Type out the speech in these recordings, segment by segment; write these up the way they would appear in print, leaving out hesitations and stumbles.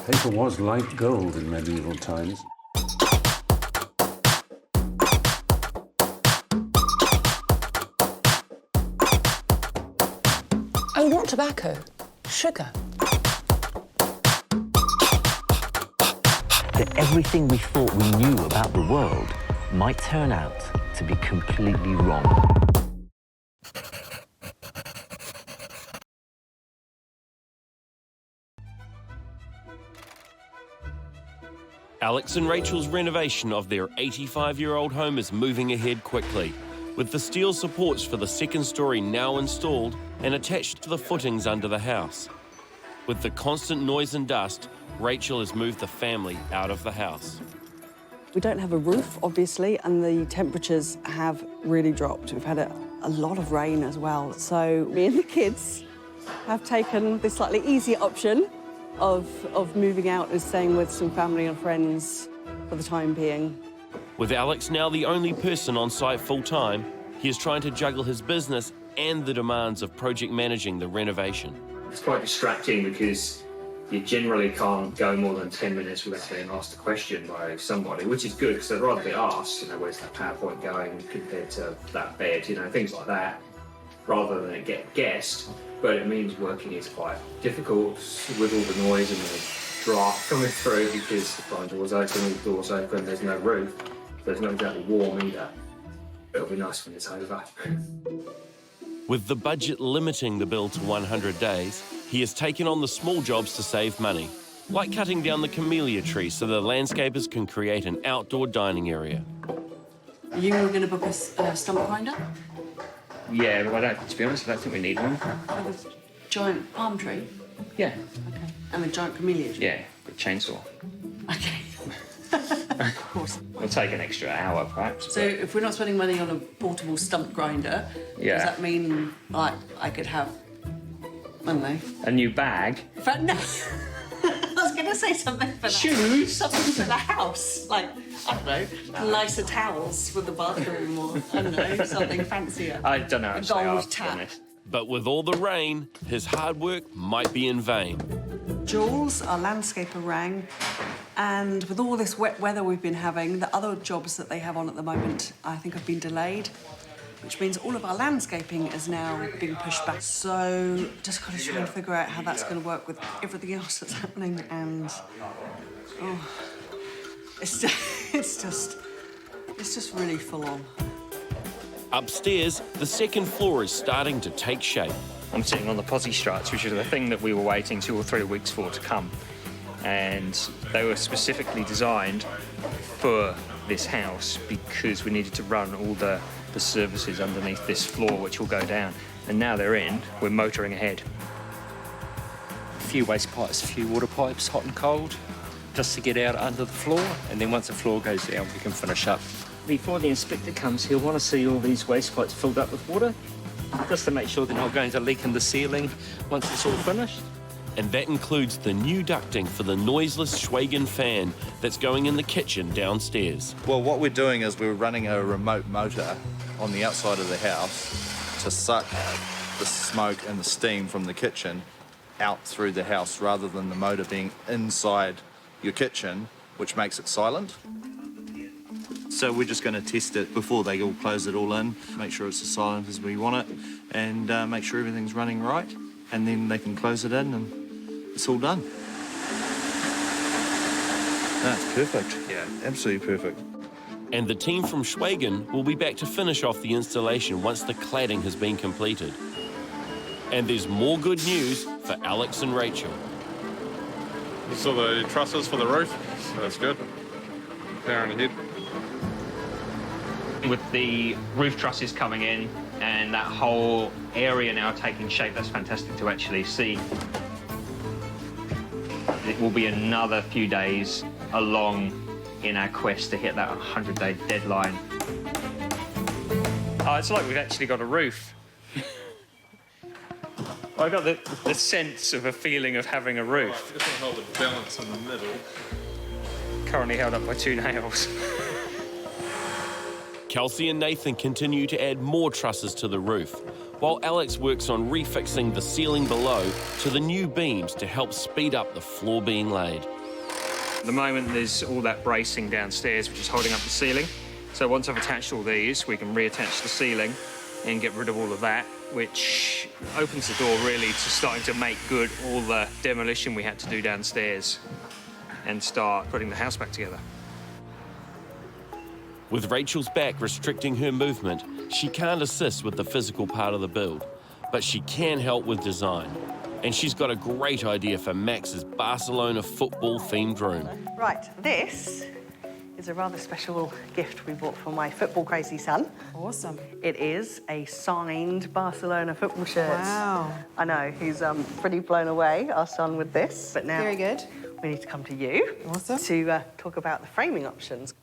Paper was like gold in medieval times. Oh, not tobacco, sugar. That everything we thought we knew about the world might turn out to be completely wrong. Alex and Rachel's renovation of their 85-year-old home is moving ahead quickly, with the steel supports for the second story now installed and attached to the footings under the house. With the constant noise and dust, Rachel has moved the family out of the house. We don't have a roof, obviously, and the temperatures have really dropped. We've had a lot of rain as well. So me and the kids have taken the slightly easier option of moving out and staying with some family and friends for the time being. With Alex now the only person on site full-time, he is trying to juggle his business and the demands of project managing the renovation. It's quite distracting because you generally can't go more than 10 minutes without being asked a question by somebody, which is good because I'd rather be asked, where's that PowerPoint going compared to that bed, things like that, rather than it get guessed. But it means working is quite difficult with all the noise and the draft coming through because the front door's open, all the doors open, there's no roof, so it's not exactly warm either. It'll be nice when it's over. With the budget limiting the build to 100 days, he has taken on the small jobs to save money, like cutting down the camellia tree so the landscapers can create an outdoor dining area. Are you going to book a stump grinder? Yeah, but to be honest, I don't think we need one. With a giant palm tree? Yeah. Okay. And a giant camellia tree? Yeah, with a chainsaw. Okay. Of course. It'll take an extra hour, perhaps. So if we're not spending money on a portable stump grinder, Yeah. does that mean, like, I could have, I don't know... A new bag? In fact, no. I was going to say something for Shoes? Something for the house. Like, I don't know, nicer towels for the bathroom or, I don't know, something fancier. I don't know. A Actually, gold to be tap. honest. But with all the rain, his hard work might be in vain. Jules, our landscaper, rang, and with all this wet weather we've been having, the other jobs that they have on at the moment, I think, have been delayed, which means all of our landscaping is now being pushed back. So just got to try and figure out how that's going to work with everything else that's happening, and it's just really full on. Upstairs, the second floor is starting to take shape. I'm sitting on the posi struts, which are the thing that we were waiting 2 or 3 weeks for to come. And they were specifically designed for this house because we needed to run all the services underneath this floor, which will go down. And now they're in, we're motoring ahead. A few waste pipes, a few water pipes, hot and cold, just to get out under the floor. And then once the floor goes down, we can finish up. Before the inspector comes, he'll want to see all these waste pipes filled up with water, just to make sure they're not going to leak in the ceiling once it's all finished. And that includes the new ducting for the noiseless Schweigen fan that's going in the kitchen downstairs. Well, what we're doing is we're running a remote motor on the outside of the house to suck the smoke and the steam from the kitchen out through the house rather than the motor being inside your kitchen, which makes it silent. So we're just going to test it before they all close it all in, make sure it's as silent as we want it, and make sure everything's running right, and then they can close it in and it's all done. That's perfect. Yeah, absolutely perfect. And the team from Schweigen will be back to finish off the installation once the cladding has been completed. And there's more good news for Alex and Rachel. You saw the trusses for the roof, so that's good. Powering ahead. With the roof trusses coming in and that whole area now taking shape, that's fantastic to actually see. It will be another few days along in our quest to hit that 100-day deadline. Oh, it's like we've actually got a roof. I got the sense of a feeling of having a roof. Just want to hold the balance in the middle. Currently held up by 2 nails. Kelcey and Nathan continue to add more trusses to the roof, while Alex works on refixing the ceiling below to the new beams to help speed up the floor being laid. At the moment, there's all that bracing downstairs, which is holding up the ceiling. So once I've attached all these, we can reattach the ceiling and get rid of all of that, which opens the door really to starting to make good all the demolition we had to do downstairs and start putting the house back together. With Rachel's back restricting her movement, she can't assist with the physical part of the build, but she can help with design. And she's got a great idea for Max's Barcelona football-themed room. Right, this is a rather special gift we bought for my football-crazy son. Awesome. It is a signed Barcelona football shirt. Wow. I know, he's pretty blown away, our son, with this. But now Very good. we need to come to you Awesome. to talk about the framing options.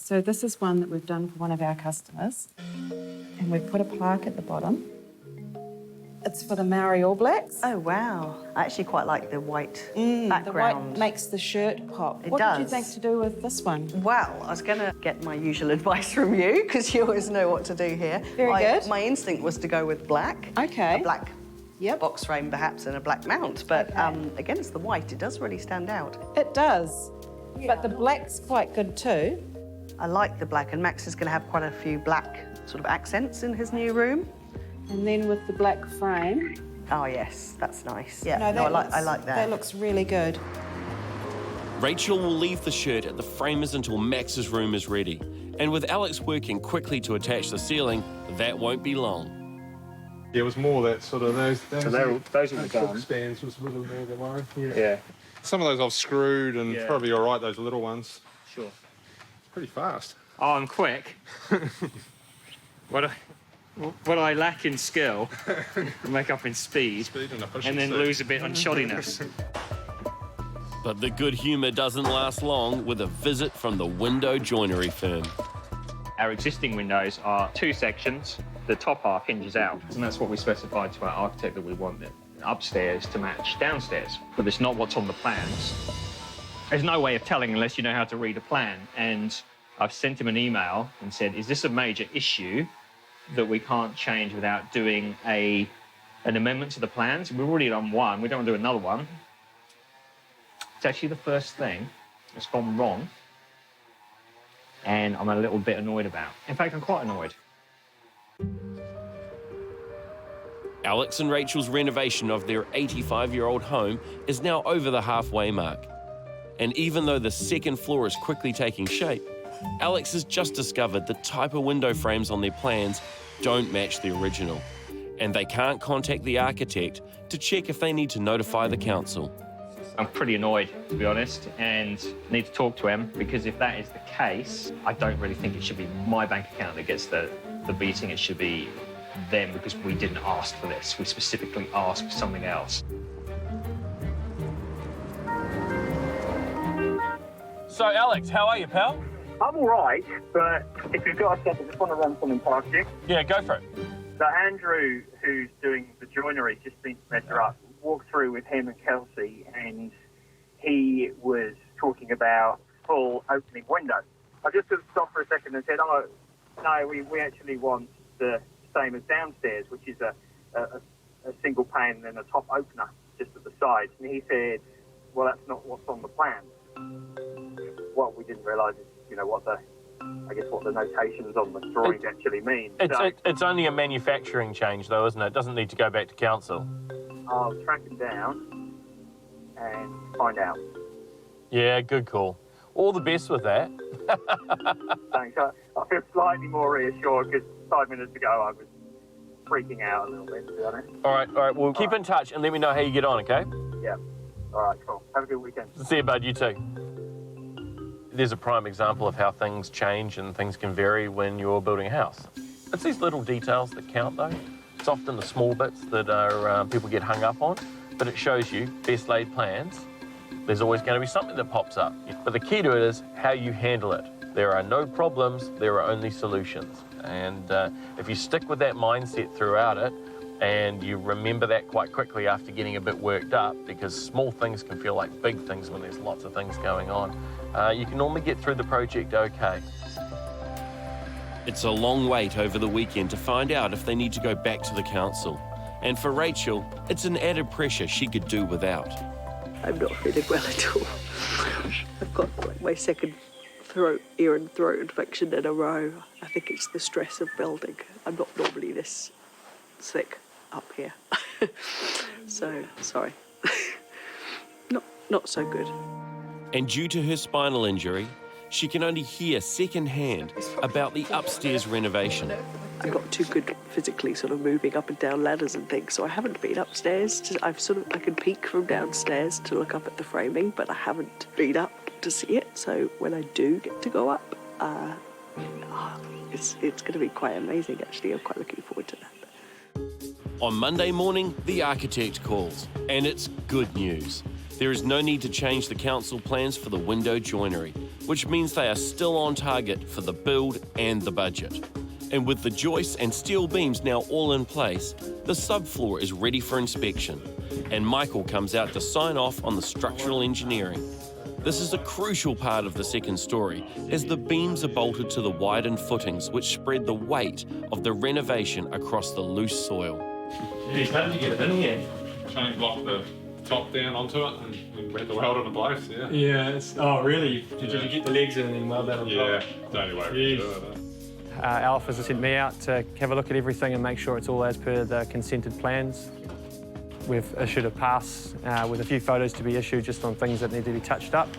So this is one that we've done for one of our customers, and we've put a plaque at the bottom. It's for the Maori All Blacks. Oh, wow. I actually quite like the white The background. white makes the shirt pop. It What does. did you think to do with this one? Well, I was going to get my usual advice from you, because you always know what to do here. Very good. My instinct was to go with black. Okay. A black box frame, perhaps, and a black mount. But Okay. against the white, it does really stand out. It does, but the black's quite good too. I like the black, and Max is going to have quite a few black sort of accents in his new room. And then with the black frame. Oh, yes, that's nice. Yeah, No, I like that. That looks really good. Rachel will leave the shirt at the framers until Max's room is ready. And with Alex working quickly to attach the ceiling, that won't be long. Yeah, it was more that sort of those So those will be gone. spans was a little more the worry. Yeah, Some of those I've screwed and Yeah. probably all right, those little ones. sure. It's pretty fast. Oh, I'm quick. What I lack in skill, I make up in speed, Speed and efficiency. and then lose a bit on shoddiness. But the good humour doesn't last long with a visit from the window joinery firm. Our existing windows are 2 sections. The top half hinges out, and that's what we specified to our architect that we want it upstairs to match downstairs. But it's not what's on the plans. There's no way of telling unless you know how to read a plan. And I've sent him an email and said, is this a major issue that we can't change without doing an amendment to the plans? We've already done one, we don't want to do another one. It's actually the first thing that's gone wrong, and I'm a little bit annoyed about. In fact, I'm quite annoyed. Alex and Rachel's renovation of their 85-year-old home is now over the halfway mark. And even though the second floor is quickly taking shape, Alex has just discovered the type of window frames on their plans don't match the original, and they can't contact the architect to check if they need to notify the council. I'm pretty annoyed, to be honest, and need to talk to him, because if that is the case, I don't really think it should be my bank account that gets the beating. It should be them, because we didn't ask for this. We specifically asked for something else. So, Alex, how are you, pal? I'm all right, but if you've got a second, I just want to run something past you. Yeah, go for it. So Andrew, who's doing the joinery, just been to measure up, walked through with him and Kelcey, and he was talking about full opening windows. I just sort of stopped for a second and said, oh, no, we actually want the same as downstairs, which is a single pane and a top opener just at the sides. And he said, well, that's not what's on the plan. What we didn't realise is, you know, what the notations on the drawings actually mean. It's only a manufacturing change, though, isn't it? It doesn't need to go back to council. I'll track him down and find out. Yeah, good call. All the best with that. Thanks. I feel slightly more reassured, because 5 minutes ago I was freaking out a little bit, to be honest. All right. Well, keep in touch and let me know how you get on, okay? Yeah. All right, cool. Have a good weekend. See you, bud. You too. There's a prime example of how things change and things can vary when you're building a house. It's these little details that count, though. It's often the small bits that are people get hung up on, but it shows you best laid plans. There's always going to be something that pops up. But the key to it is how you handle it. There are no problems, there are only solutions. And if you stick with that mindset throughout it, and you remember that quite quickly after getting a bit worked up, because small things can feel like big things when there's lots of things going on, you can normally get through the project okay. It's a long wait over the weekend to find out if they need to go back to the council. And for Rachel, it's an added pressure she could do without. I'm not feeling well at all. I've got like my second ear and throat infection in a row. I think it's the stress of building. I'm not normally this sick up here. So, sorry. Not so good. And due to her spinal injury, she can only hear secondhand about the upstairs renovation. I'm not too good physically sort of moving up and down ladders and things, so I haven't been upstairs. I can peek from downstairs to look up at the framing, but I haven't been up to see it. So when I do get to go up, it's going to be quite amazing, actually. I'm quite looking forward to that. On Monday morning, the architect calls, and it's good news. There is no need to change the council plans for the window joinery, which means they are still on target for the build and the budget. And with the joists and steel beams now all in place, the subfloor is ready for inspection, and Michael comes out to sign off on the structural engineering. This is a crucial part of the second story, as the beams are bolted to the widened footings, which spread the weight of the renovation across the loose soil. Geez, how did you get it in here? Chain block the top down onto it and went the weld into place, yeah. Yeah, oh really? Did you get the legs in and then weld that on top? Yeah, it's the only way we can do it. Our officer sent me out to have a look at everything and make sure it's all as per the consented plans. We've issued a pass with a few photos to be issued just on things that need to be touched up.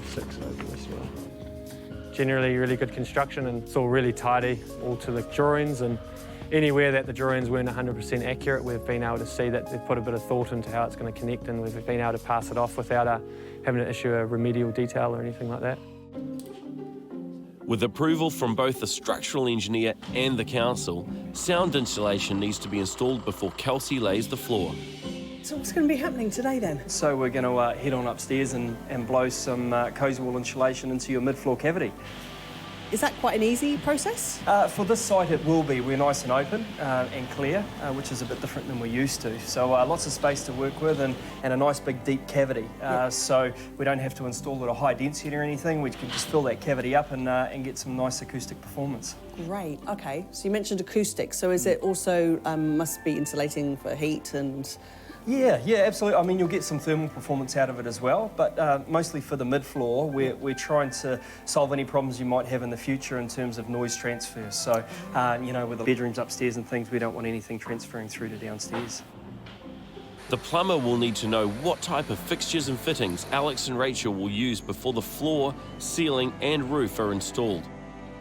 6 over this one. Generally really good construction, and it's all really tidy, all to the drawings, and anywhere that the drawings weren't 100% accurate, we've been able to see that they've put a bit of thought into how it's going to connect, and we've been able to pass it off without having to issue a remedial detail or anything like that. With approval from both the structural engineer and the council, sound insulation needs to be installed before Kelcey lays the floor. So what's going to be happening today then? So we're going to head on upstairs and blow some cosy wall insulation into your mid-floor cavity. Is that quite an easy process? For this site it will be. We're nice and open and clear, which is a bit different than we're used to. So lots of space to work with and a nice big deep cavity. So we don't have to install it at a high density or anything. We can just fill that cavity up and get some nice acoustic performance. Great, okay. So you mentioned acoustics. So is it also must be insulating for heat and... Yeah, absolutely. I mean, you'll get some thermal performance out of it as well, but mostly for the mid-floor, we're trying to solve any problems you might have in the future in terms of noise transfer. So, you know, with the bedrooms upstairs and things, we don't want anything transferring through to downstairs. The plumber will need to know what type of fixtures and fittings Alex and Rachel will use before the floor, ceiling and roof are installed.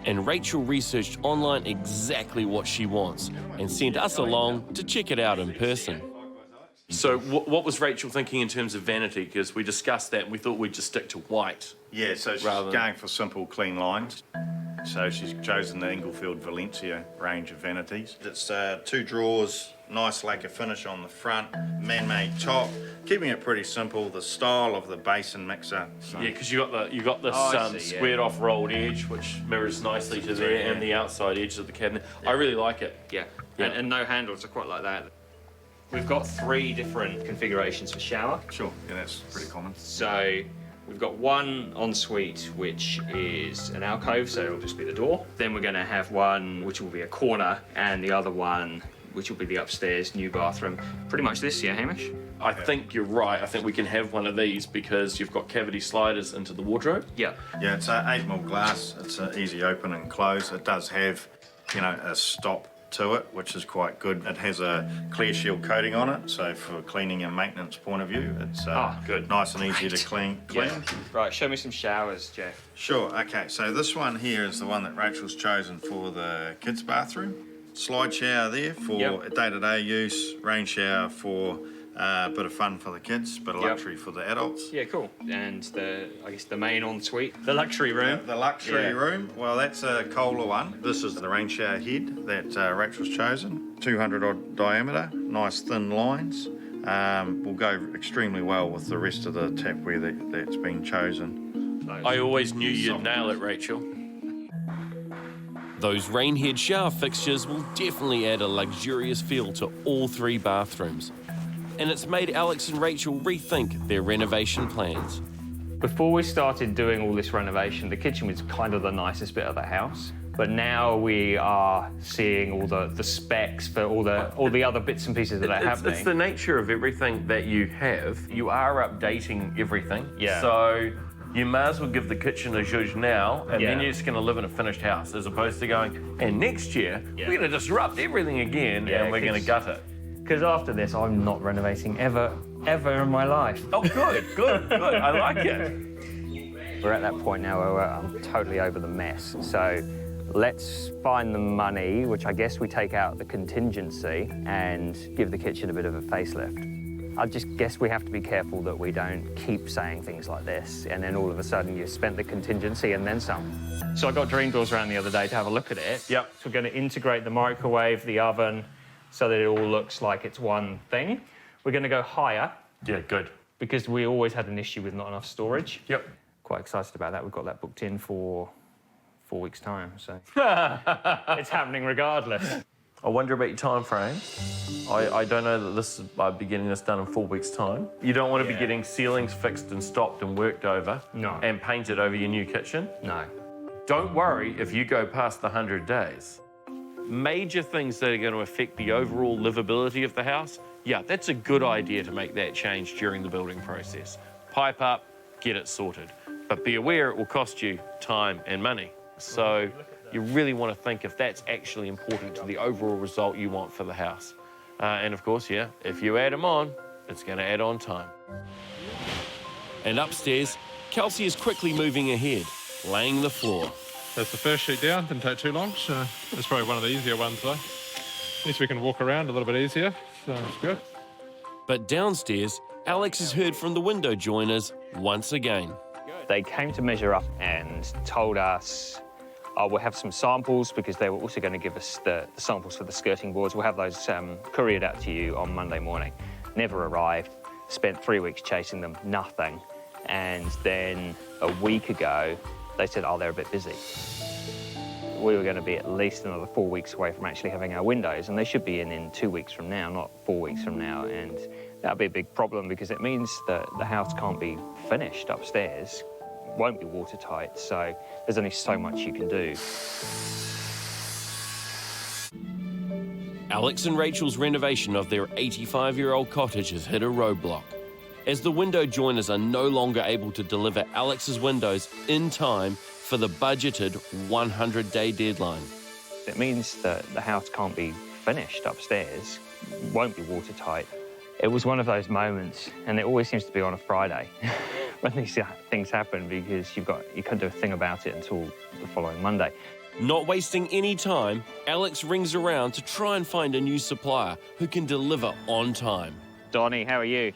And Rachel researched online exactly what she wants and sent us along to check it out in person. So what was Rachel thinking in terms of vanity? Because we discussed that and we thought we'd just stick to white. Yeah, so she's going for simple, clean lines. So she's chosen the Inglefield Valencia range of vanities. It's 2 drawers, nice lacquer finish on the front, man-made top, keeping it pretty simple. The style of the basin mixer. So. Yeah, because you got this squared off rolled edge, which mirrors nicely to there, and the outside edge of the cabinet. Yeah. I really like it. Yeah, and no handles. I quite like that. We've got 3 different configurations for shower. Sure, yeah, that's pretty common. So we've got one ensuite, which is an alcove, so it'll just be the door. Then we're going to have one, which will be a corner, and the other one, which will be the upstairs new bathroom. Pretty much this, yeah, Hamish? I think you're right. I think we can have one of these because you've got cavity sliders into the wardrobe. Yeah. Yeah, it's 8mm glass. It's easy open and close. It does have, you know, a stop to it, which is quite good. It has a clear shield coating on it, so for cleaning and maintenance point of view, it's good. Nice and easy to clean. Yeah. Right, show me some showers, Jeff. Sure, okay, so this one here is the one that Rachel's chosen for the kids' bathroom. Slide shower there for day-to-day use, rain shower for a bit of fun for the kids, bit of luxury for the adults. Yeah, cool. And I guess the main ensuite, the luxury room. The luxury room, well, that's a Kohler one. This is the rain shower head that Rachel's chosen. 200 odd diameter, nice thin lines. Will go extremely well with the rest of the tapware that's been chosen. I always knew you'd nail it, Rachel. Those rainhead shower fixtures will definitely add a luxurious feel to all 3 bathrooms. And it's made Alex and Rachel rethink their renovation plans. Before we started doing all this renovation, the kitchen was kind of the nicest bit of the house. But now we are seeing all the specs for all the other bits and pieces that are happening. It's the nature of everything that you have. You are updating everything. Yeah. So you may as well give the kitchen a zhuzh now, and then Yeah. you're just going to live in a finished house, as opposed to going, and next year, we're going to disrupt everything again, and we're going to gut it. Because after this, I'm not renovating ever in my life. Oh, good, good, good. I like it. We're at that point now where I'm totally over the mess. So let's find the money, which I guess we take out the contingency, and give the kitchen a bit of a facelift. I just guess we have to be careful that we don't keep saying things like this, and then all of a sudden you've spent the contingency and then some. So I got Dream Doors around the other day to have a look at it. Yep. So we're going to integrate the microwave, the oven, so that it all looks like it's one thing. We're going to go higher. Yeah, good. Because we always had an issue with not enough storage. Yep. Quite excited about that. We've got that booked in for 4 weeks' time, so it's happening regardless. I wonder about your time frame. I don't know that I'd be getting this done in 4 weeks' time. You don't want to be getting ceilings fixed and stopped and worked over. No. And painted over your new kitchen. No. Don't worry if you go past the 100 days. Major things that are going to affect the overall livability of the house, yeah, that's a good idea to make that change during the building process. Pipe up, get it sorted. But be aware it will cost you time and money. So you really want to think if that's actually important to the overall result you want for the house. And of course, yeah, if you add them on, it's going to add on time. And upstairs, Kelcey is quickly moving ahead, laying the floor. That's the first sheet down, didn't take too long, so it's probably one of the easier ones though. At least we can walk around a little bit easier, so it's good. But downstairs, Alex has heard from the window joiners once again. They came to measure up and told us, we'll have some samples, because they were also going to give us the samples for the skirting boards. We'll have those couriered out to you on Monday morning. Never arrived. Spent 3 weeks chasing them, nothing. And then a week ago, they said, they're a bit busy. We were going to be at least another 4 weeks away from actually having our windows, and they should be in 2 weeks from now, not 4 weeks from now. And that'll be a big problem, because it means that the house can't be finished upstairs, won't be watertight, so there's only so much you can do. Alex and Rachel's renovation of their 85-year-old cottage has hit a roadblock, as the window joiners are no longer able to deliver Alex's windows in time for the budgeted 100-day deadline. It means that the house can't be finished upstairs, won't be watertight. It was one of those moments, and it always seems to be on a Friday when these things happen, because you can't do a thing about it until the following Monday. Not wasting any time, Alex rings around to try and find a new supplier who can deliver on time. Donny, how are you?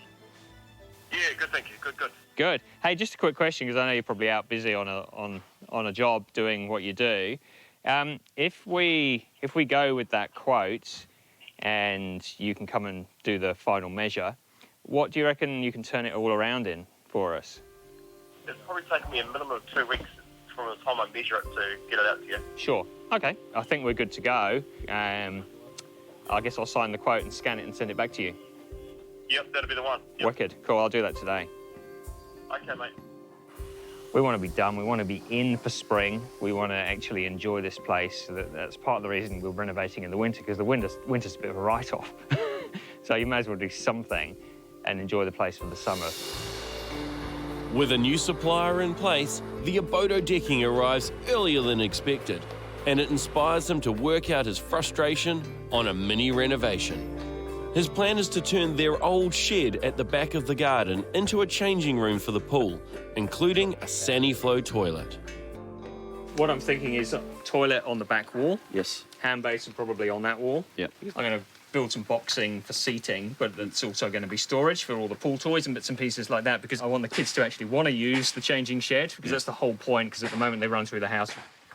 Yeah, good, thank you. Good. Good. Hey, just a quick question, because I know you're probably out busy on a job doing what you do. If we go with that quote, and you can come and do the final measure, what do you reckon you can turn it all around in for us? It's probably taken me a minimum of 2 weeks from the time I measure it to get it out to you. Sure. Okay. I think we're good to go. I guess I'll sign the quote and scan it and send it back to you. Yep, that'll be the one. Yep. Wicked. Cool. I'll do that today. Okay, mate. We want to be done. We want to be in for spring. We want to actually enjoy this place. That's part of the reason we're renovating in the winter, because the winter's a bit of a write-off. So you may as well do something and enjoy the place for the summer. With a new supplier in place, the Abode decking arrives earlier than expected, and it inspires him to work out his frustration on a mini renovation. His plan is to turn their old shed at the back of the garden into a changing room for the pool, including a Saniflo toilet. What I'm thinking is a toilet on the back wall. Yes. Hand basin probably on that wall. Yep. I'm going to build some boxing for seating, but it's also going to be storage for all the pool toys and bits and pieces like that, because I want the kids to actually want to use the changing shed, because that's the whole point, because at the moment they run through the house,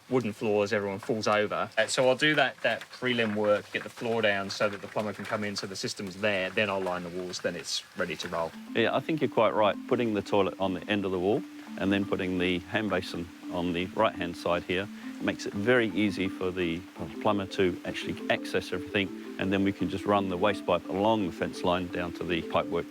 wooden floors, everyone falls over. So I'll do that prelim work, get the floor down so that the plumber can come in, so the system's there, then I'll line the walls, then it's ready to roll. Yeah, I think you're quite right. Putting the toilet on the end of the wall and then putting the hand basin on the right-hand side here makes it very easy for the plumber to actually access everything, and then we can just run the waste pipe along the fence line down to the pipework.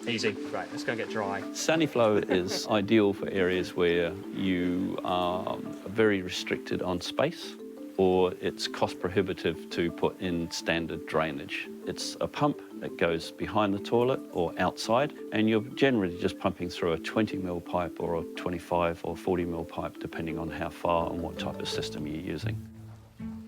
Easy. Right, let's go get dry. Saniflo is ideal for areas where you are very restricted on space. or it's cost prohibitive to put in standard drainage. It's a pump that goes behind the toilet or outside, and you're generally just pumping through a 20mm pipe or a 25 or 40mm pipe, depending on how far and what type of system you're using.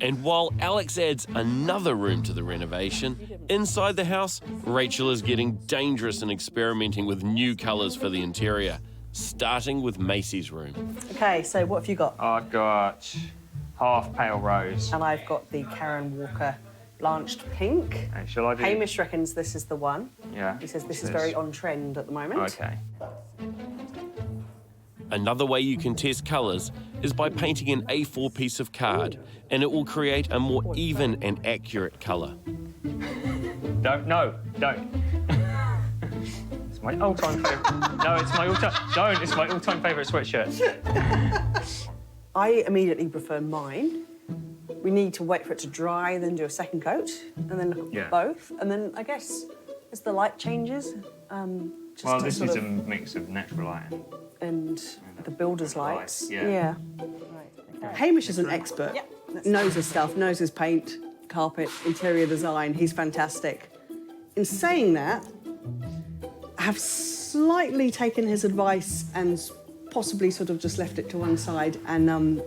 And while Alex adds another room to the renovation, inside the house, Rachel is getting dangerous and experimenting with new colours for the interior, starting with Macy's room. Okay, so what have you got? I've got half pale rose. And I've got the Karen Walker blanched pink. Okay, shall I do... Hamish reckons this is the one. Yeah. He says this is very on trend at the moment. Okay. Another way you can test colours is by painting an A4 piece of card, and it will create a more even and accurate colour. Don't. It's my all-time favourite. No, it's my all-time... Don't, it's my all-time favourite sweatshirt. I immediately prefer mine. We need to wait for it to dry, then do a second coat, and then look at both. And then, I guess, as the light changes... well, this is a mix of natural light and the builder's lights. Yeah. Right. Hamish is an expert. Knows his stuff, knows his paint, carpet, interior design. He's fantastic. In saying that, I have slightly taken his advice and possibly sort of just left it to one side and,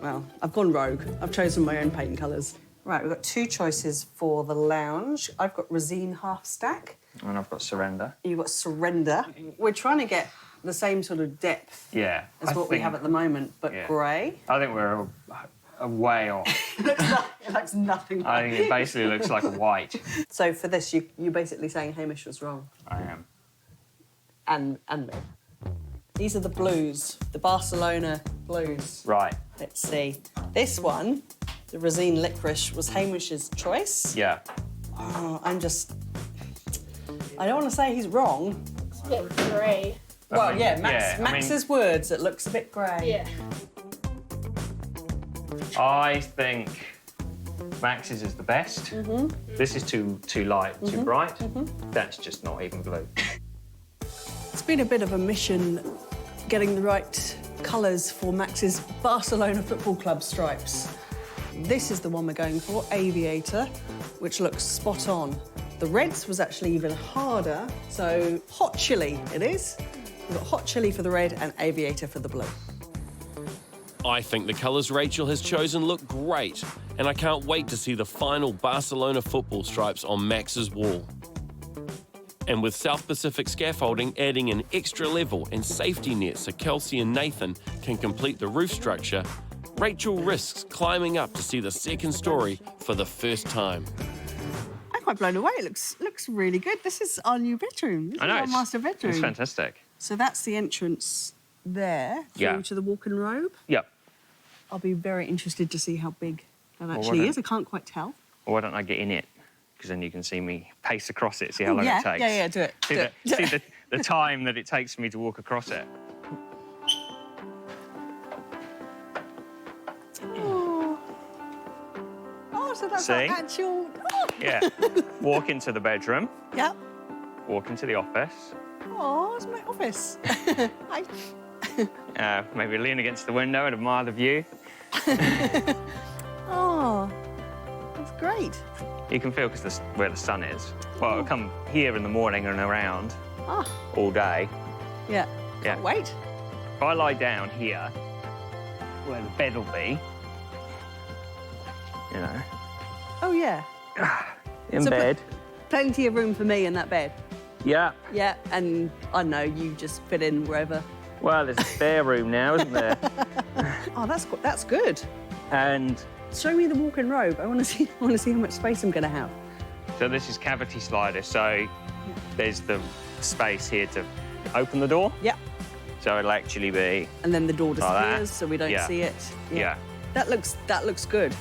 well, I've gone rogue. I've chosen my own paint colours. Right, we've got two choices for the lounge. I've got Resine Half Stack. And I've got Surrender. You've got Surrender. We're trying to get the same sort of depth as what we have at the moment, but grey. I think we're a way off. It looks nothing like I think it basically looks like a white. So for this, you're basically saying Hamish was wrong. I am. And me. These are the blues, the Barcelona blues. Right. Let's see. This one, the Resine Licorice, was Hamish's choice. Yeah. Oh, I don't want to say he's wrong. It's a bit grey. Well, yeah, Max's words, it looks a bit grey. Yeah. I think Max's is the best. This is too light, too bright. That's just not even blue. It's been a bit of a mission getting the right colours for Max's Barcelona Football Club stripes. This is the one we're going for, Aviator, which looks spot on. The reds was actually even harder, so hot chili it is. We've got hot chili for the red and Aviator for the blue. I think the colours Rachel has chosen look great, and I can't wait to see the final Barcelona football stripes on Max's wall. And with South Pacific scaffolding adding an extra level and safety net so Kelcey and Nathan can complete the roof structure, Rachel risks climbing up to see the second story for the first time. I'm quite blown away. It looks really good. This is our new bedroom. This is our master bedroom. It's fantastic. So that's the entrance there through to the walk-in robe. Yep. I'll be very interested to see how big that actually is. I can't quite tell. Or why don't I get in it? Because then you can see me pace across it, see how long it takes. Yeah, do it. See the time that it takes for me to walk across it. Oh, so that's See? like actual... Oh. Yeah. Walk into the bedroom. Yep. Walk into the office. Oh, it's my office. Hi. Maybe lean against the window and admire the view. Oh, that's great. You can feel because where the sun is. Well, it'll come here in the morning and around all day. Yeah. Can't wait. If I lie down here, where the bed will be, you know. Oh, yeah. In bed. Plenty of room for me in that bed. Yeah. Yeah, and I know you just fit in wherever. Well, there's a spare room now, isn't there? Oh, that's good. And show me the walk-in robe. I want to see how much space I'm going to have. so this is cavity slider. So there's the space here to open the door. Yeah. So it'll actually be. And then the door like that. disappears, so we don't see it. Yeah. That looks good.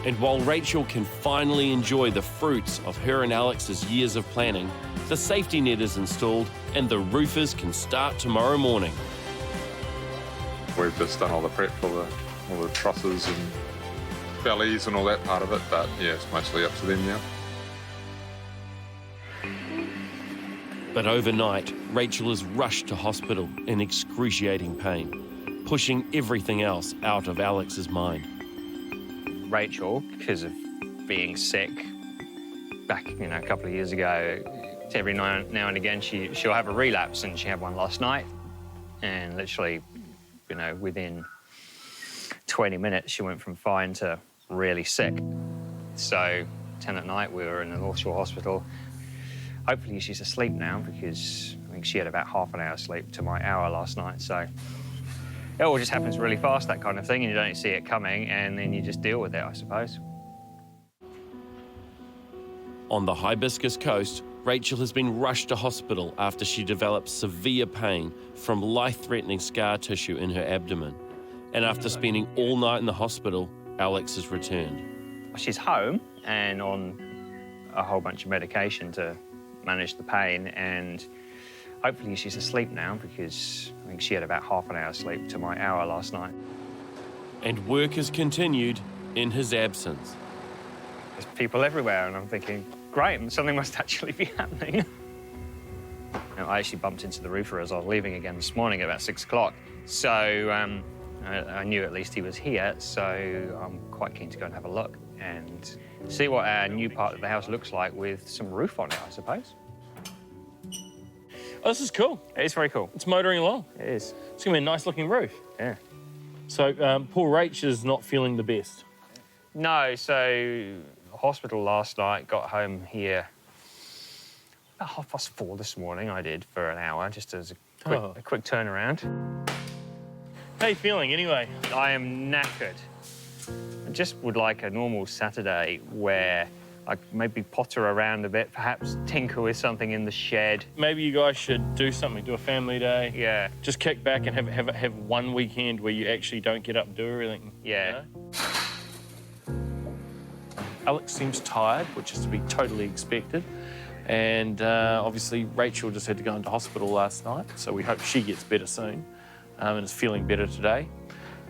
And while Rachel can finally enjoy the fruits of her and Alex's years of planning, the safety net is installed and the roofers can start tomorrow morning. We've just done all the prep for all the trusses and bellies and all that part of it, but yeah, it's mostly up to them now. But overnight, Rachel is rushed to hospital in excruciating pain, pushing everything else out of Alex's mind. Rachel, because of being sick back, a couple of years ago, every now and again she'll have a relapse, and she had one last night, and literally, within 20 minutes she went from fine to really sick. So 10 at night we were in the North Shore Hospital. Hopefully she's asleep now, because I think she had about half an hour sleep to my hour last night. So it all just happens really fast, that kind of thing, and you don't see it coming, and then you just deal with it, I suppose. On the Hibiscus Coast, Rachel has been rushed to hospital after she developed severe pain from life-threatening scar tissue in her abdomen. And after spending all night in the hospital, Alex has returned. She's home and on a whole bunch of medication to manage the pain, and hopefully she's asleep now, because I think she had about half an hour sleep to my hour last night. And work has continued in his absence. There's people everywhere, and I'm thinking, great, something must actually be happening. I actually bumped into the roofer as I was leaving again this morning at about 6 o'clock. So I knew at least he was here, so I'm quite keen to go and have a look and see what our new part of the house looks like with some roof on it, I suppose. Oh, this is cool. It is very cool. It's motoring along. It is. It's going to be a nice-looking roof. Yeah. So poor Rach is not feeling the best. No, so hospital last night, got home here about 4:30 this morning. I did for an hour, just as a quick turnaround. How are you feeling anyway? I am knackered. I just would like a normal Saturday where I maybe potter around a bit, perhaps tinker with something in the shed. Maybe you guys should do something, do a family day. Yeah. Just kick back and have one weekend where you actually don't get up and do everything. Yeah. Alex seems tired, which is to be totally expected. And obviously Rachel just had to go into hospital last night, so we hope she gets better soon and is feeling better today.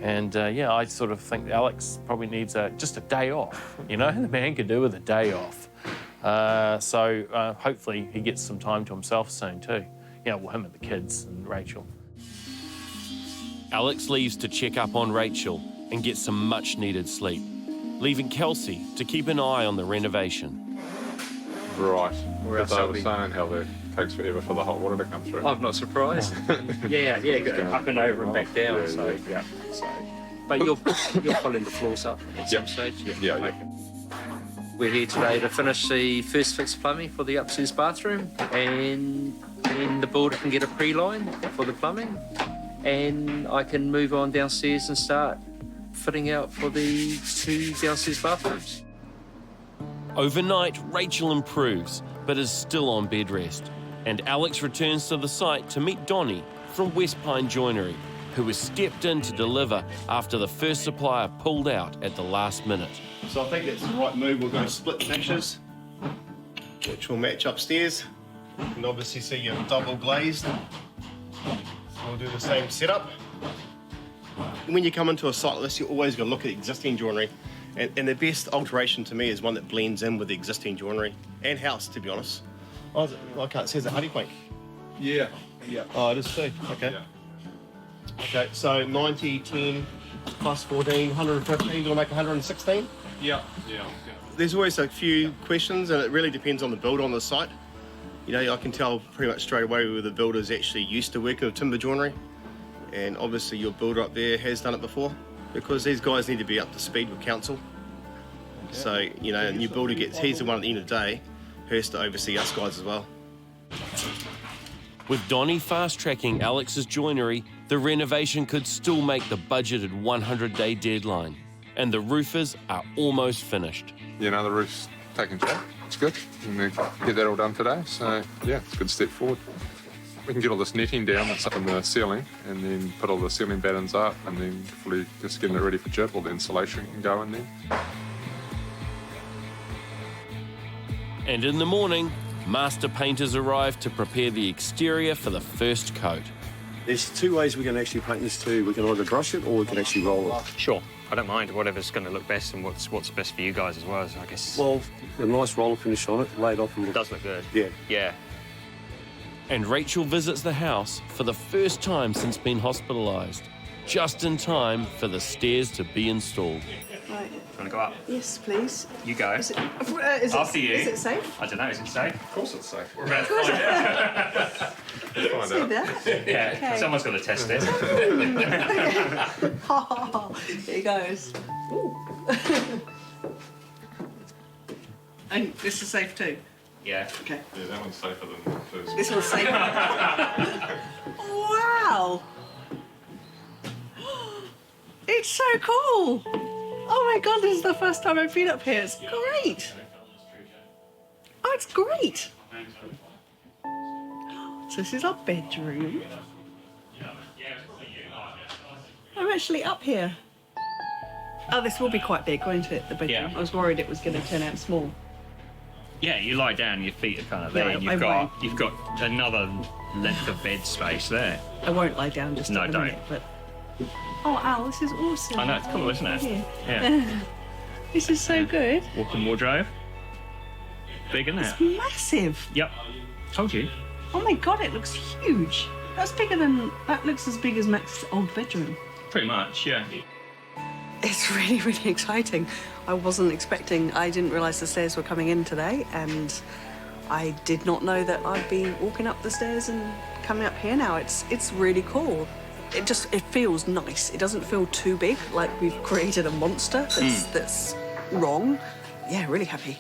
And yeah, I sort of think Alex probably needs just a day off. The man could do with a day off. So hopefully he gets some time to himself soon too. Well, him and the kids and Rachel. Alex leaves to check up on Rachel and get some much needed sleep, leaving Kelcey to keep an eye on the renovation. Right. As I was saying, how it takes forever for the hot water to come through. I'm not surprised. yeah, go up and over and back down. Yeah. But you're pulling the floors up at some stage. Yeah. We're here today to finish the first fix plumbing for the upstairs bathroom, and then the builder can get a pre-line for the plumbing, and I can move on downstairs and start fitting out for the 2 downstairs bathrooms. Overnight, Rachel improves, but is still on bed rest. And Alex returns to the site to meet Donny from Westpine Joinery, who has stepped in to deliver after the first supplier pulled out at the last minute. So I think that's the right move. We're going to split finishes, which will match upstairs. You can obviously see you're double glazed. We'll do the same setup. When you come into a site like this, you're always going to look at existing joinery. And the best alteration to me is one that blends in with the existing joinery and house, to be honest. Oh, I can't see, is it honey plank? Yeah. Oh, it is too. Okay. Yeah. Okay, so 90, 10, plus 14, 115, you're going to make 116? Yeah. There's always a few questions, and it really depends on the builder on the site. I can tell pretty much straight away whether the builder's actually used to working with timber joinery, and obviously your builder up there has done it before, because these guys need to be up to speed with council. So, a new builder he's the one at the end of the day who has to oversee us guys as well. With Donny fast-tracking Alex's joinery, the renovation could still make the budgeted 100-day deadline, and the roofers are almost finished. The roof's taken shape. It's good. And we get that all done today, so yeah, it's a good step forward. We can get all this netting down that's up in the ceiling, and then put all the ceiling battens up, and then hopefully just getting it ready for jib, all the insulation can go in there. And in the morning, master painters arrive to prepare the exterior for the first coat. There's 2 ways we can actually paint this too. We can either brush it or we can actually roll it. Sure. I don't mind whatever's going to look best and what's best for you guys as well, I guess. Well, a nice roller finish on it, laid off and It does look good. Yeah. And Rachel visits the house for the first time since being hospitalised, just in time for the stairs to be installed. Right. Do you want to go up? Yes, please. You go. Is it After you. Is it safe? I don't know, is it safe? Of course it's safe. We're about to find out. Find See out. that? Yeah, Okay. someone's got to test it. Here he goes. Ooh. And this is safe too? Yeah. Okay. Yeah, that one's safer than the first. This one's safer. Wow! It's so cool! Oh my god, this is the first time I've been up here. It's great! Oh, it's great! So this is our bedroom. I'm actually up here. Oh, this will be quite big, won't it, the bedroom? Yeah. I was worried it was going to turn out small. Yeah, you lie down, your feet are kind of there. Yeah, You've got another length of bed space there. I won't lie down just No, a don't. minute, but... Oh, Al, this is awesome. I know, it's cool, isn't it? Yeah. This is so good. Walk-in wardrobe. Big, isn't it? It's massive. Yep. Told you. Oh my god, it looks huge. That's bigger than... That looks as big as Max's old bedroom. Pretty much, yeah. It's really, really exciting. I wasn't expecting... I didn't realise the stairs were coming in today, and I did not know that I'd be walking up the stairs and coming up here now. It's really cool. It feels nice. It doesn't feel too big, like we've created a monster that's wrong. Yeah, really happy.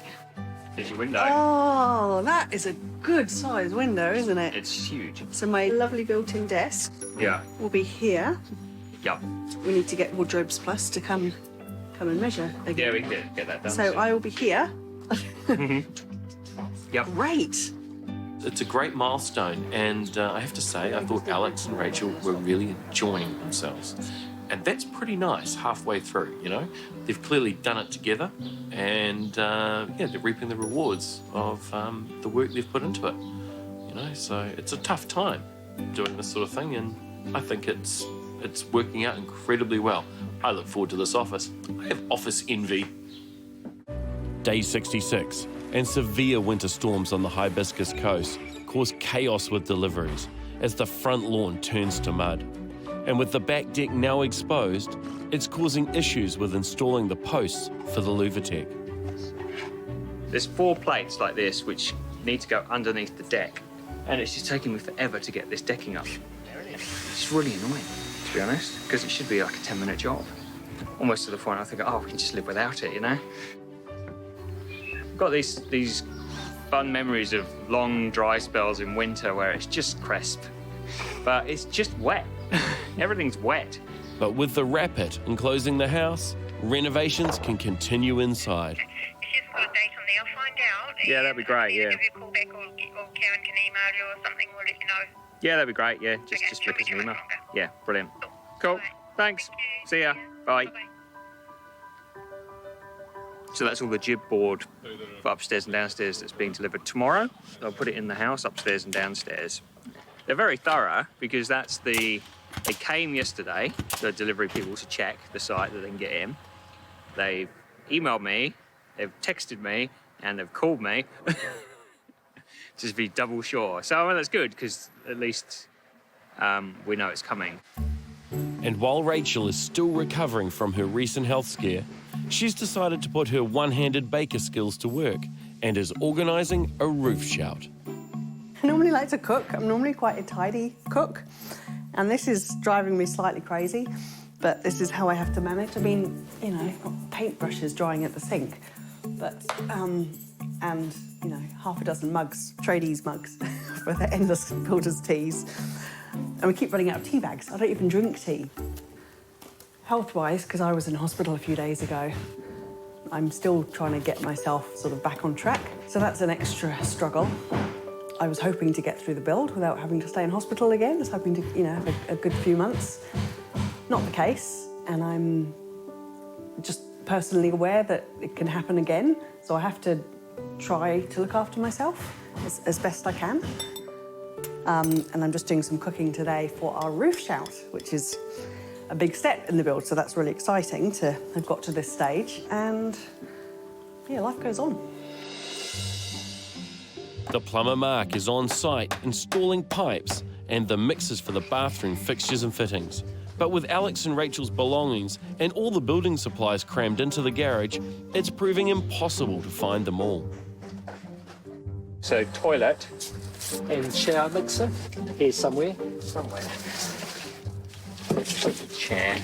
There's your window. Oh, that is a good size window, isn't it? It's huge. So my lovely built-in desk Yeah. will be here. Yep. We need to get Wardrobes Plus to come and measure again. Yeah, we can get that done. So I will be here. Yep. Great. It's a great milestone, and I have to say, I thought Alex and Rachel were really enjoying themselves. And that's pretty nice halfway through, you know? They've clearly done it together, and yeah, they're reaping the rewards of the work they've put into it, you know? So it's a tough time doing this sort of thing, and I think it's working out incredibly well. I look forward to this office. I have office envy. Day 66, and severe winter storms on the Hibiscus coast cause chaos with deliveries as the front lawn turns to mud. And with the back deck now exposed, it's causing issues with installing the posts for the Louvertech. There's 4 plates like this which need to go underneath the deck, and it's just taking me forever to get this decking up. It's really annoying, to be honest, because it should be like a 10-minute job. Almost to the point I think, oh, we can just live without it, you know? I've got these fun memories of long dry spells in winter where it's just crisp, but it's just wet. Everything's wet. But with the Rapid enclosing the house, renovations can continue inside. Yeah, that'd be great, yeah. Give you a call back or Karen can email you or something, we'll let you know. Yeah, that'd be great, yeah. Just flick us an email. Yeah, brilliant. Cool. Thanks. See ya. Bye. So that's all the jib board for upstairs and downstairs that's being delivered tomorrow. I'll put it in the house, upstairs and downstairs. They're very thorough because they came yesterday, the delivery people, to check the site that they can get in. They've emailed me, they've texted me, and they've called me just to be double sure. So well, that's good because at least we know it's coming. And while Rachel is still recovering from her recent health scare, she's decided to put her one-handed baker skills to work and is organising a roof shout. I normally like to cook. I'm normally quite a tidy cook, and this is driving me slightly crazy, but this is how I have to manage. I mean, you know, I've got paintbrushes drying at the sink, but, and, you know, half a dozen mugs, tradies mugs, for the endless builders' teas. And we keep running out of tea bags. I don't even drink tea. Health-wise, because I was in hospital a few days ago, I'm still trying to get myself sort of back on track. So that's an extra struggle. I was hoping to get through the build without having to stay in hospital again. I was hoping to, you know, have a good few months. Not the case, and I'm just personally aware that it can happen again. So I have to try to look after myself as best I can. And I'm just doing some cooking today for our roof shout, which is a big step in the build. So that's really exciting to have got to this stage. And yeah, life goes on. The plumber Mark is on site installing pipes and the mixers for the bathroom fixtures and fittings. But with Alex and Rachel's belongings and all the building supplies crammed into the garage, it's proving impossible to find them all. So toilet and shower mixer here somewhere. Chair,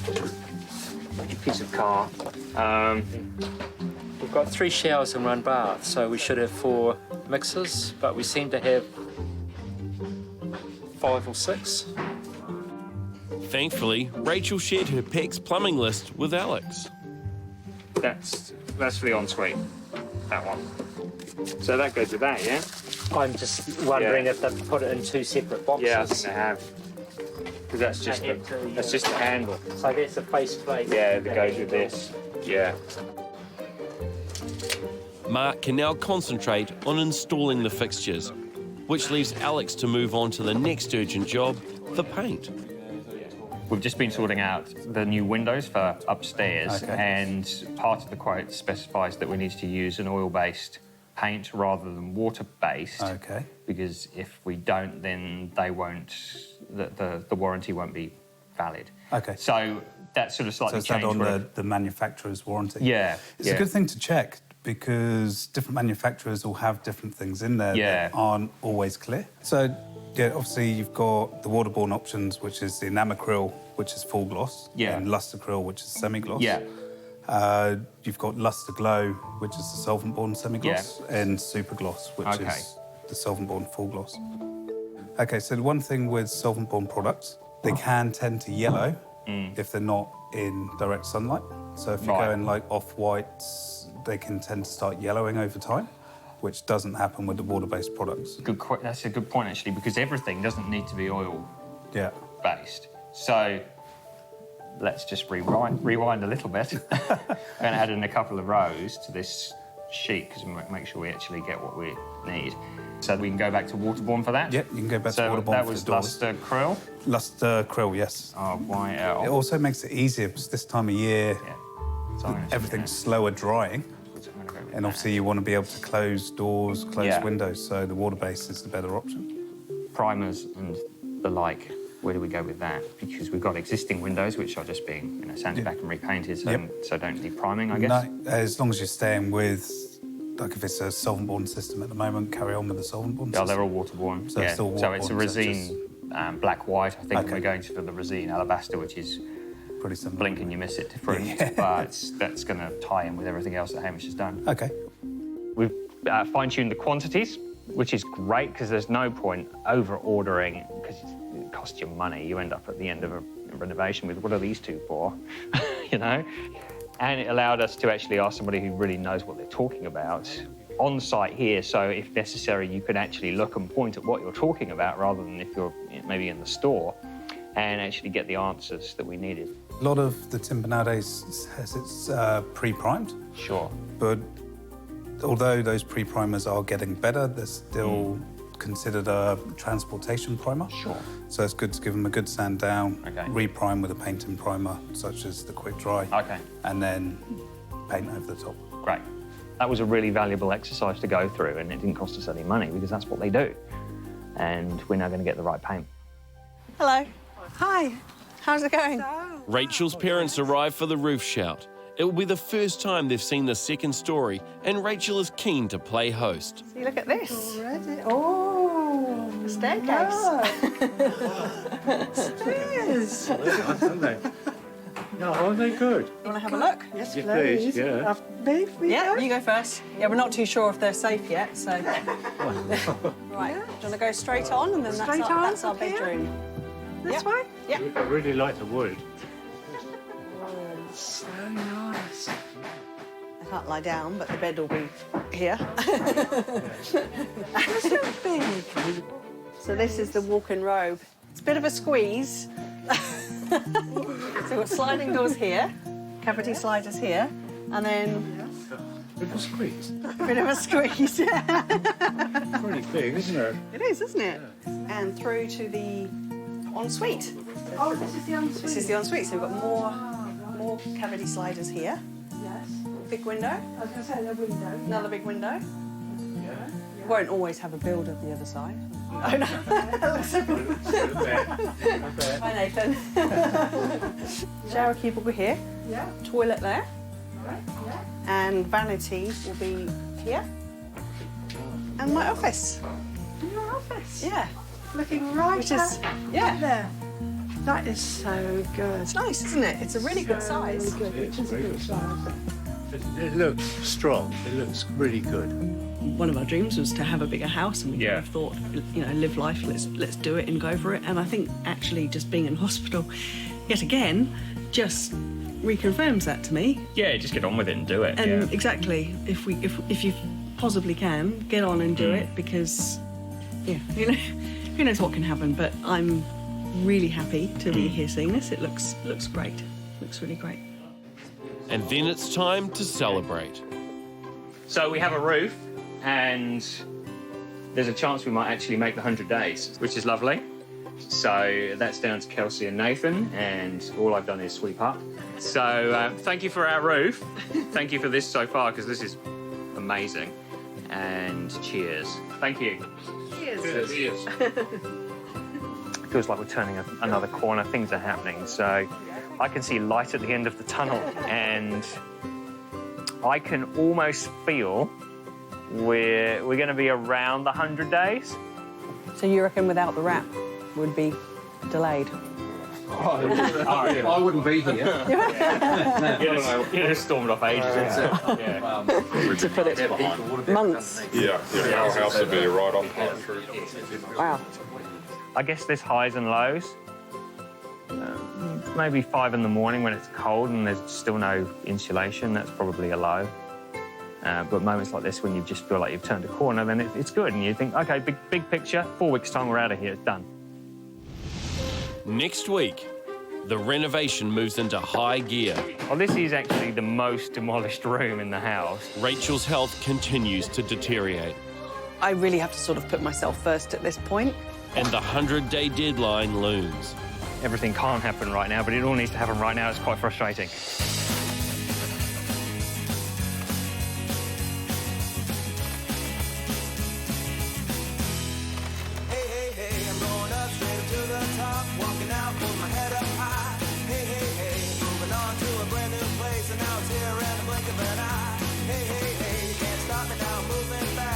piece of car. We've got 3 showers and 1 bath, so we should have 4 mixers, but we seem to have 5 or 6. Thankfully, Rachel shared her PEX plumbing list with Alex. That's for the ensuite, that one. So that goes with that, yeah? I'm just wondering if they've put it in 2 separate boxes. Yeah, I think they have. Because that's just the handle. So there's the faceplate. Yeah, that goes with this. Yeah. Mark can now concentrate on installing the fixtures, which leaves Alex to move on to the next urgent job, the paint. We've just been sorting out the new windows for upstairs, and part of the quote specifies that we need to use an oil-based paint rather than water-based. Okay. Because if we don't, then they won't, the warranty won't be valid. Okay. So that's sort of slightly changed. So is that on the manufacturer's warranty? Yeah. It's a good thing to check because different manufacturers will have different things in there that aren't always clear. So, yeah, obviously you've got the waterborne options, which is the enamacryl, which is full gloss, and lustracryl, which is semi-gloss. Yeah. You've got Luster Glow, which is the solvent-borne semi-gloss, and Super Gloss, which is the solvent-borne full gloss. Okay, so the one thing with solvent-borne products, they can tend to yellow if they're not in direct sunlight. So if you go in like off-whites, they can tend to start yellowing over time, which doesn't happen with the water-based products. That's a good point, actually, because everything doesn't need to be oil-based. So let's just rewind a little bit. I'm going to add in a couple of rows to this sheet because we might make sure we actually get what we need. So we can go back to waterborne for that? Yep, you can go back to waterborne for the doors. That was Luster-Cryl? Luster-Cryl, yes. YL. It also makes it easier because this time of year, everything's slower drying. And obviously you want to be able to close doors, close windows, so the water-based is the better option. Primers and the like, where do we go with that? Because we've got existing windows which are just being sanded back and repainted, so don't need priming, I guess? No, as long as you're staying with, like if it's a solvent-borne system at the moment, carry on with the solvent-borne system. Yeah, they're all waterborne. So it's still waterborne. So it's a resine black-white. I think we're going for the resine alabaster, which is pretty similar. Blink and you miss it different, but that's going to tie in with everything else that Hamish has done. Okay. We've fine-tuned the quantities, which is great because there's no point over-ordering because it costs you money. You end up at the end of a renovation with, what are these 2 for? you know? And it allowed us to actually ask somebody who really knows what they're talking about on site here, so if necessary, you can actually look and point at what you're talking about rather than if you're maybe in the store and actually get the answers that we needed. A lot of the timber nowadays has its pre-primed. Sure. But although those pre-primers are getting better, they're still considered a transportation primer. Sure. So it's good to give them a good sand down, re-prime with a painting primer, such as the quick dry, and then paint over the top. Great. That was a really valuable exercise to go through, and it didn't cost us any money because that's what they do. And we're now going to get the right paint. Hello. Hi. How's it going? Rachel's parents arrive for the roof shout. It will be the first time they've seen the second story, and Rachel is keen to play host. See, look at this. Already? Oh, the staircase. Stairs. No, aren't they good? You want to have a look? Yes, please. Yeah. Yeah, you go first. Yeah, we're not too sure if they're safe yet, so. Right, do you want to go straight on, and then that's our bedroom. This way? Yeah. I really like the wood. So nice. I can't lie down, but the bed will be here. That's so big. So this is the walk-in robe. It's a bit of a squeeze. So we've got sliding doors here, cavity sliders here, and then... Bit of a squeeze. Bit of a squeeze. Pretty big, isn't it? It is, isn't it? And through to the ensuite. Oh, this is the ensuite. This is the ensuite, so we've got more cavity sliders here. Yes. Big window. I was going to say another window. Another big window. Yeah. won't always have a build of the other side. Oh no. Hi Nathan. Shower cubicle here. Yeah. Toilet there. Right, yeah. And vanity will be here. And my office. Your office? Yeah. Looking right Which is, yeah. There. That is so good. It's nice, isn't it? It's a really good size. Good. It is a good size. It looks strong. It looks really good. One of our dreams was to have a bigger house, and we kind of thought, you know, live life, let's do it and go for it. And I think actually just being in hospital, yet again, just reconfirms that to me. Yeah, just get on with it and do it. And exactly, if you possibly can, get on and do it, because, yeah, you know, who knows what can happen. But I'm really happy to be here seeing this. It looks great. Looks really great. And then it's time to celebrate. So we have a roof, and there's a chance we might actually make the 100 days, which is lovely. So that's down to Kelcey and Nathan, and all I've done is sweep up. So thank you for our roof. Thank you for this so far, because this is amazing. And cheers. Thank you. Cheers. Cheers. It feels like we're turning another corner. Things are happening. So I can see light at the end of the tunnel, and I can almost feel we're going to be around the 100 days. So you reckon without the wrap would be delayed? I wouldn't be here. You'd have stormed off ages ago. Yeah. To put it months. Yeah, our house would be right on. Wow. I guess there's highs and lows. Maybe 5 in the morning when it's cold and there's still no insulation, that's probably a low. But moments like this when you just feel like you've turned a corner, then it's good, and you think, OK, big picture, 4 weeks' time we're out of here, it's done. Next week, the renovation moves into high gear. Well, this is actually the most demolished room in the house. Rachel's health continues to deteriorate. I really have to sort of put myself first at this point. And the 100-day deadline looms. Everything can't happen right now, but it all needs to happen right now. It's quite frustrating.